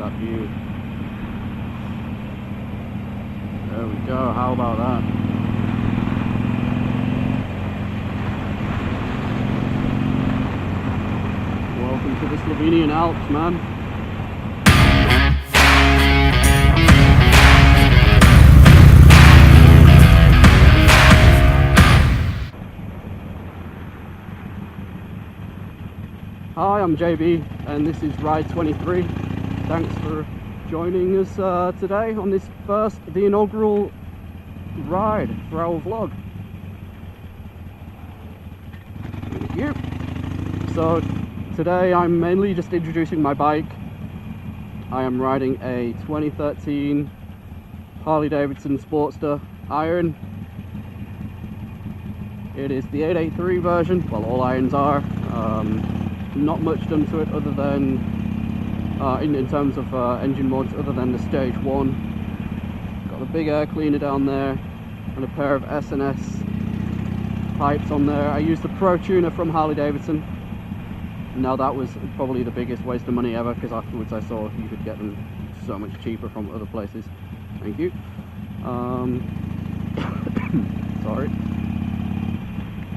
that view. There we go, how about that? Welcome to the Slovenian Alps, man. Hi, I'm JB and this is Ride 23. Thanks for joining us today on this the inaugural ride for our vlog. Thank you. So today I'm mainly just introducing my bike. I am riding a 2013 Harley Davidson Sportster Iron. It is the 883 version, well, all irons are. Not much done to it other than in terms of engine mods, other than the stage 1. Got the big air cleaner down there and a pair of S&S pipes on there. I used the Pro tuner from Harley Davidson. Now that was probably the biggest waste of money ever, because afterwards I saw you could get them so much cheaper from other places. Thank you. Sorry.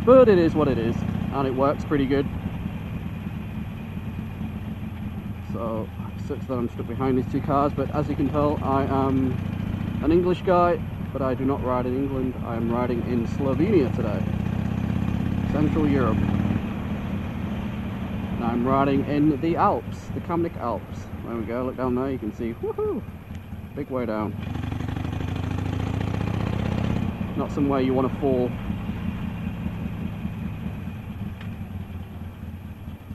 But it is what it is, and it works pretty good. So it sucks that I'm stuck behind these two cars, but as you can tell, I am an English guy, but I do not ride in England. I am riding in Slovenia today, Central Europe. And I'm riding in the Alps, the Kamnik Alps. There we go, look down there, you can see, woohoo, big way down. Not somewhere you want to fall.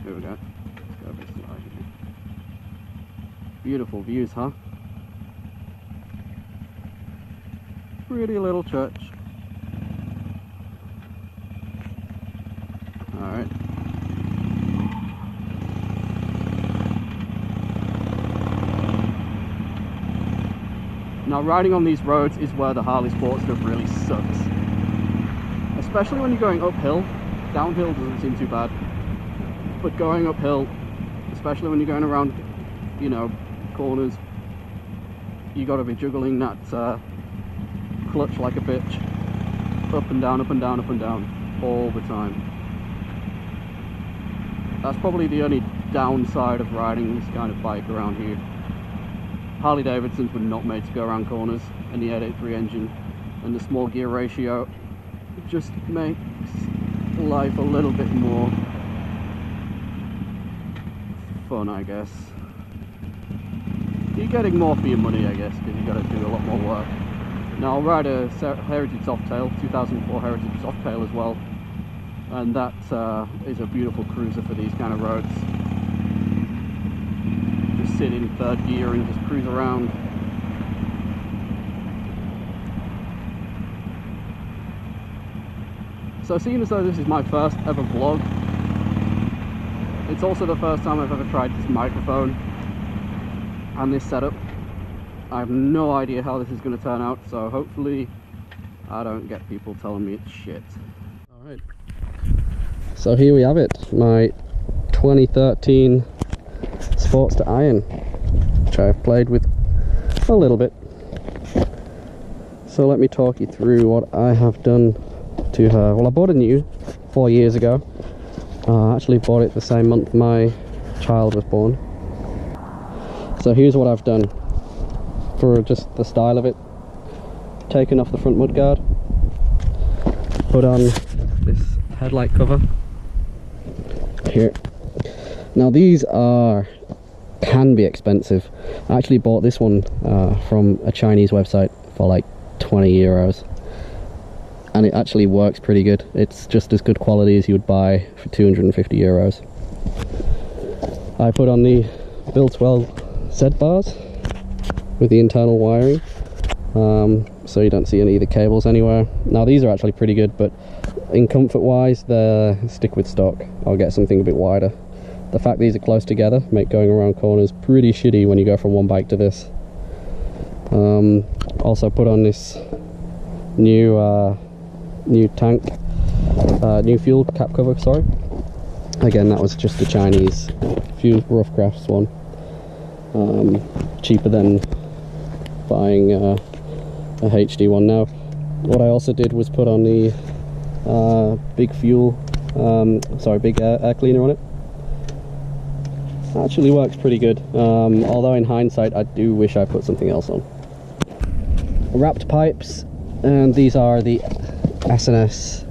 Here we go. Let's go a bit slow here. Beautiful views, huh? Pretty little church. Alright. Now, riding on these roads is where the Harley Sportster really sucks. Especially when you're going uphill. Downhill doesn't seem too bad. But going uphill, especially when you're going around, you know, corners, you got to be juggling that clutch like a bitch, up and down, up and down, up and down, all the time. That's probably the only downside of riding this kind of bike around here. Harley Davidsons were not made to go around corners, and the 883 engine and the small gear ratio just makes life a little bit more fun, I guess. You're getting more for your money, I guess, because you've got to do a lot more work. Now, I'll ride a Heritage Softail, 2004 Heritage Softail as well, and that is a beautiful cruiser for these kind of roads. Just sit in third gear and just cruise around. So, seeing as though this is my first ever vlog, it's also the first time I've ever tried this microphone and this setup. I have no idea how this is going to turn out, so hopefully I don't get people telling me it's shit. Alright, so here we have it, my 2013 Sportster Iron, which I've played with a little bit. So let me talk you through what I have done to her. Well, I bought a new 4 years ago. I actually bought it the same month my child was born. So here's what I've done for just the style of it. Taken off the front mudguard, put on this headlight cover here. Now these can be expensive. I actually bought this one from a Chinese website for like 20 euros. And it actually works pretty good. It's just as good quality as you would buy for 250 euros. I put on the Biltwell Headlamps with the internal wiring, so you don't see any of the cables anywhere. Now these are actually pretty good, but in comfort wise, they stick with stock. I'll get something a bit wider. The fact these are close together make going around corners pretty shitty when you go from one bike to this. Also put on this new tank, new fuel cap cover, sorry. Again, that was just the Chinese few rough crafts one. cheaper than buying a HD one. Now, what I also did was put on the big air cleaner on it. Actually works pretty good, although in hindsight I do wish I put something else on. Wrapped pipes, and these are the S&S,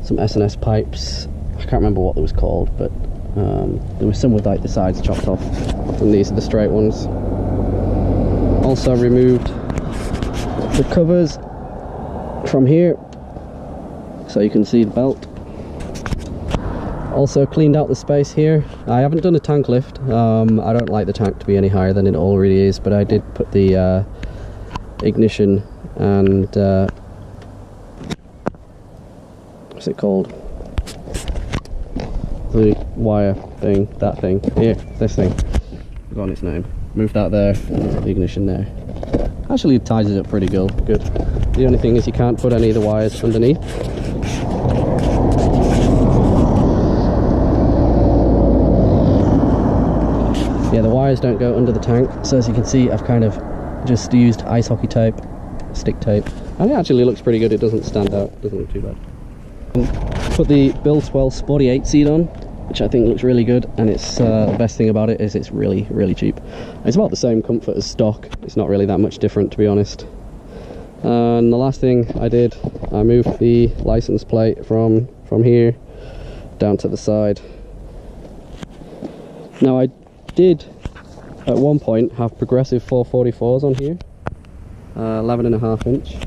some S&S pipes. I can't remember what it was called, but there was some with like the sides chopped off, and these are the straight ones. Also removed the covers from here so you can see the belt. Also cleaned out the space here. I haven't done a tank lift. I don't like the tank to be any higher than it already is, but I did put the ignition and what's it called? The wire thing, that thing. Here, this thing. I've forgotten its name. Moved that there, and the ignition there. Actually it ties it up pretty good. The only thing is you can't put any of the wires underneath. Yeah, the wires don't go under the tank, so as you can see I've kind of just used ice hockey tape, stick tape, and it actually looks pretty good. It doesn't stand out, it doesn't look too bad. Put the Biltwell Sporty 8 seat on, which I think looks really good, and it's the best thing about it is it's really cheap. It's about the same comfort as stock. It's not really that much different, to be honest. And the last thing I did, I moved the license plate from here down to the side. Now I did at one point have progressive 444s on here, 11.5 inch,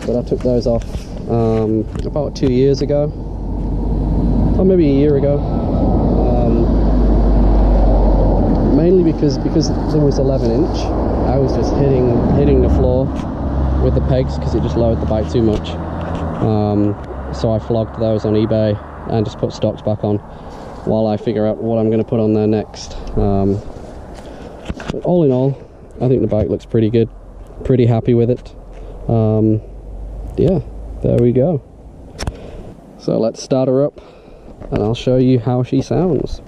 but I took those off about 2 years ago, or maybe a year ago, mainly because there was 11 inch. I was just hitting the floor with the pegs because it just lowered the bike too much. So I flogged those on eBay and just put stocks back on while I figure out what I'm going to put on there next. But all in all, I think the bike looks pretty good, pretty happy with it. Yeah, there we go. So let's start her up and I'll show you how she sounds.